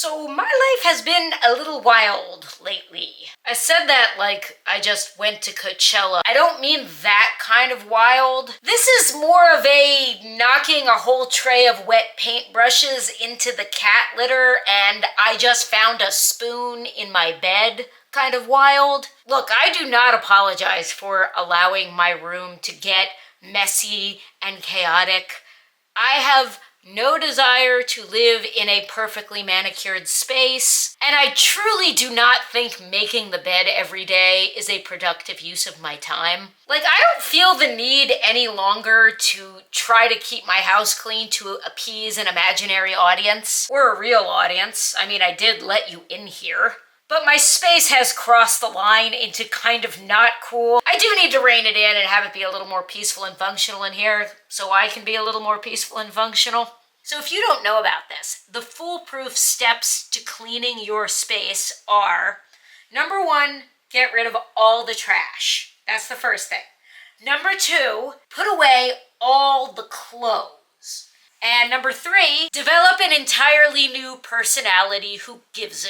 So my life has been a little wild lately. I said that like I just went to Coachella. I don't mean that kind of wild. This is more of a knocking a whole tray of wet paintbrushes into the cat litter and I just found a spoon in my bed kind of wild. Look, I do not apologize for allowing my room to get messy and chaotic. I have no desire to live in a perfectly manicured space, and I truly do not think making the bed every day is a productive use of my time. Like, I don't feel the need any longer to try to keep my house clean to appease an imaginary audience, or a real audience. I mean, I did let you in here. But my space has crossed the line into kind of not cool. I do need to rein it in and have it be a little more peaceful and functional in here so I can be a little more peaceful and functional. So if you don't know about this, the foolproof steps to cleaning your space are, number one, get rid of all the trash. That's the first thing. Number two, put away all the clothes. And number three, develop an entirely new personality who gives a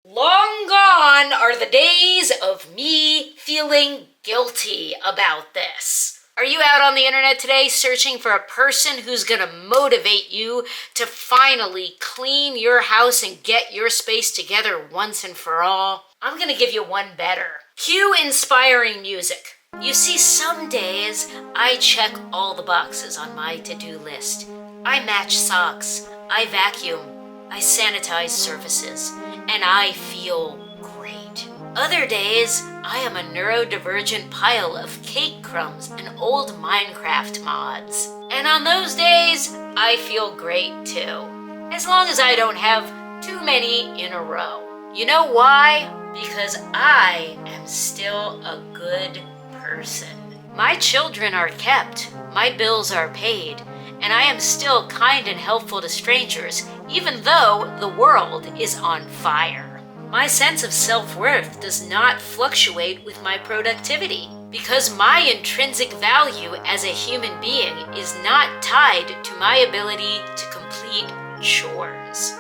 Long gone are the days of me feeling guilty about this. Are you out on the internet today searching for a person who's gonna motivate you to finally clean your house and get your space together once and for all? I'm gonna give you one better. Cue inspiring music. You see, some days I check all the boxes on my to-do list. I match socks, I vacuum, I sanitize surfaces, and I feel great. Other days, I am a neurodivergent pile of cake crumbs and old Minecraft mods. And on those days, I feel great too. As long as I don't have too many in a row. You know why? Because I am still a good person. My children are kept, my bills are paid, and I am still kind and helpful to strangers, even though the world is on fire. My sense of self-worth does not fluctuate with my productivity, because my intrinsic value as a human being is not tied to my ability to complete chores.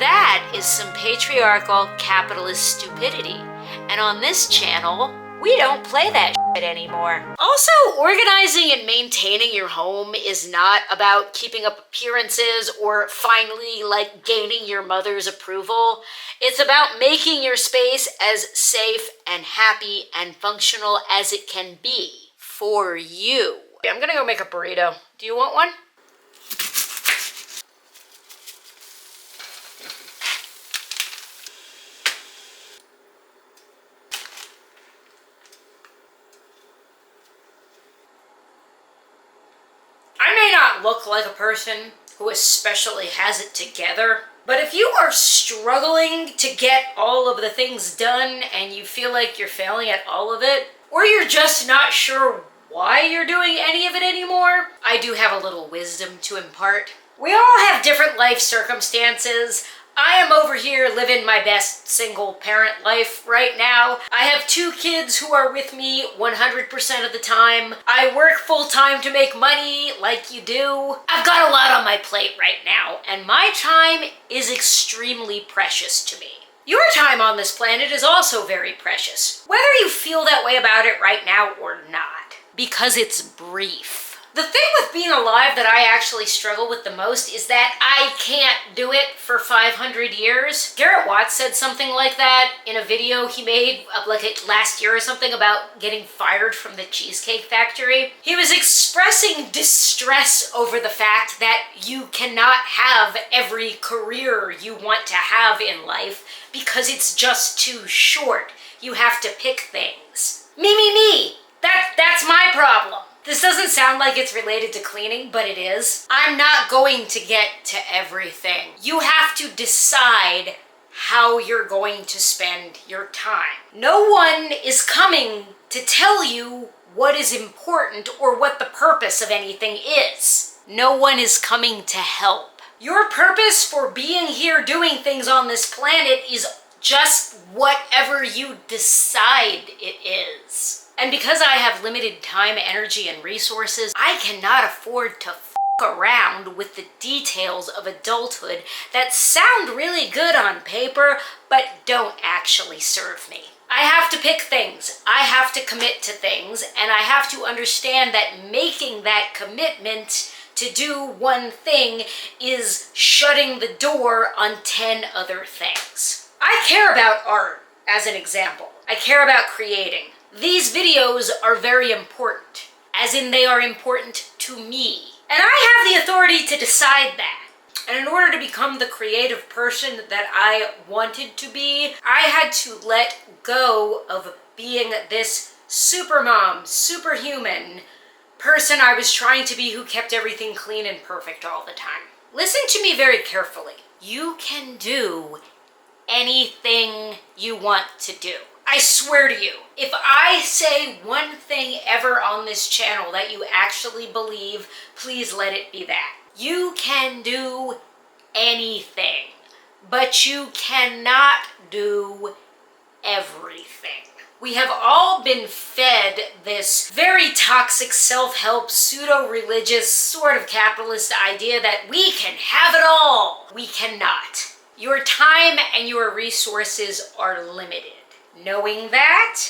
That is some patriarchal capitalist stupidity, and on this channel, we don't play that shit anymore. Also, organizing and maintaining your home is not about keeping up appearances or finally gaining your mother's approval. It's about making your space as safe and happy and functional as it can be for you. I'm gonna go make a burrito. Do you want one? Look like a person who especially has it together. But if you are struggling to get all of the things done and you feel like you're failing at all of it, or you're just not sure why you're doing any of it anymore, I do have a little wisdom to impart. We all have different life circumstances. I am over here living my best single parent life right now. I have 2 kids who are with me 100% of the time. I work full time to make money like you do. I've got a lot on my plate right now, and my time is extremely precious to me. Your time on this planet is also very precious, whether you feel that way about it right now or not, because it's brief. The thing with being alive that I actually struggle with the most is that I can't do it for 500 years. Garrett Watts said something like that in a video he made last year or something about getting fired from the Cheesecake Factory. He was expressing distress over the fact that you cannot have every career you want to have in life because it's just too short. You have to pick things. Me. That's my problem. This doesn't sound like it's related to cleaning, but it is. I'm not going to get to everything. You have to decide how you're going to spend your time. No one is coming to tell you what is important or what the purpose of anything is. No one is coming to help. Your purpose for being here doing things on this planet is just whatever you decide it is. And because I have limited time, energy, and resources, I cannot afford to f around with the details of adulthood that sound really good on paper, but don't actually serve me. I have to pick things, I have to commit to things, and I have to understand that making that commitment to do one thing is shutting the door on 10 other things. I care about art, as an example. I care about creating. These videos are very important, as in they are important to me. And I have the authority to decide that. And in order to become the creative person that I wanted to be, I had to let go of being this supermom, superhuman person I was trying to be who kept everything clean and perfect all the time. Listen to me very carefully. You can do anything you want to do. I swear to you, if I say one thing ever on this channel that you actually believe, please let it be that. You can do anything, but you cannot do everything. We have all been fed this very toxic self-help, pseudo-religious, sort of capitalist idea that we can have it all. We cannot. Your time and your resources are limited. Knowing that,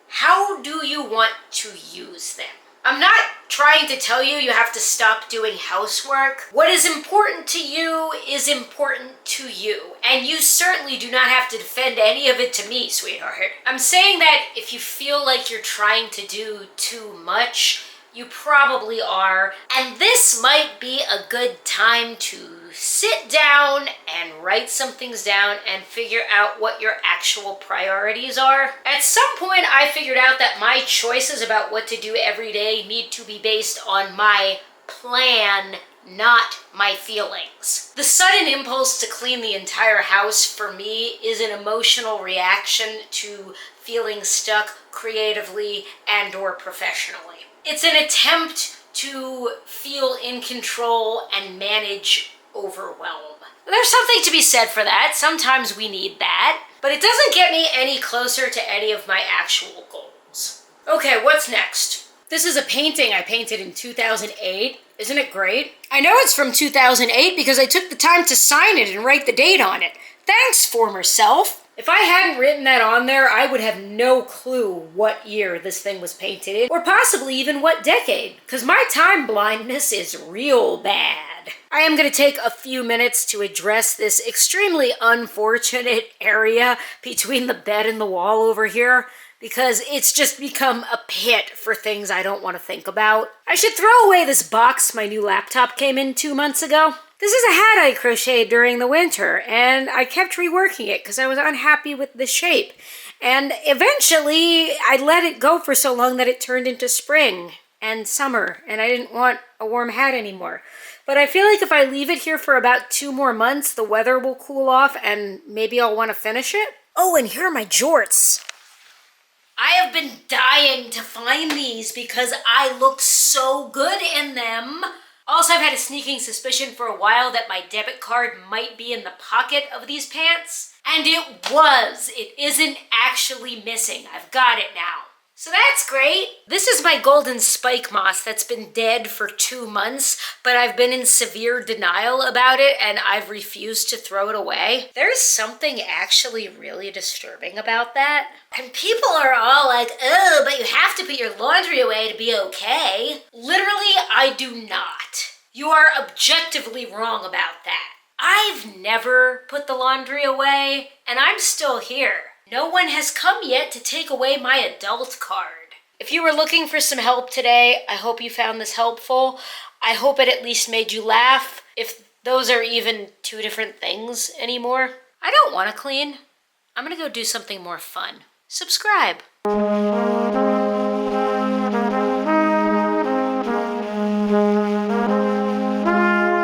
how do you want to use them? I'm not trying to tell you you have to stop doing housework. What is important to you is important to you. And you certainly do not have to defend any of it to me, sweetheart. I'm saying that if you feel like you're trying to do too much, you probably are. And this might be a good time to sit down and write some things down and figure out what your actual priorities are. At some point, I figured out that my choices about what to do every day need to be based on my plan, not my feelings. The sudden impulse to clean the entire house for me is an emotional reaction to feeling stuck creatively and/or professionally. It's an attempt to feel in control and manage overwhelm. There's something to be said for that. Sometimes we need that, but it doesn't get me any closer to any of my actual goals. Okay, what's next? This is a painting I painted in 2008. Isn't it great? I know it's from 2008 because I took the time to sign it and write the date on it. Thanks, former self. If I hadn't written that on there, I would have no clue what year this thing was painted in, or possibly even what decade, because my time blindness is real bad. I am going to take a few minutes to address this extremely unfortunate area between the bed and the wall over here, because it's just become a pit for things I don't want to think about. I should throw away this box my new laptop came in 2 months ago. This is a hat I crocheted during the winter, and I kept reworking it because I was unhappy with the shape. And eventually, I let it go for so long that it turned into spring and summer, and I didn't want a warm hat anymore. But I feel like if I leave it here for about 2 more months, the weather will cool off, and maybe I'll want to finish it. Oh, and here are my jorts. I have been dying to find these because I look so good in them. Also, I've had a sneaking suspicion for a while that my debit card might be in the pocket of these pants. And it was. It isn't actually missing. I've got it now. So that's great. This is my golden spike moss that's been dead for 2 months, but I've been in severe denial about it and I've refused to throw it away. There's something actually really disturbing about that. And people are all like, oh, but you have to put your laundry away to be okay. Literally, I do not. You are objectively wrong about that. I've never put the laundry away, and I'm still here. No one has come yet to take away my adult card. If you were looking for some help today, I hope you found this helpful. I hope it at least made you laugh, if those are even 2 different things anymore. I don't want to clean. I'm gonna go do something more fun. Subscribe.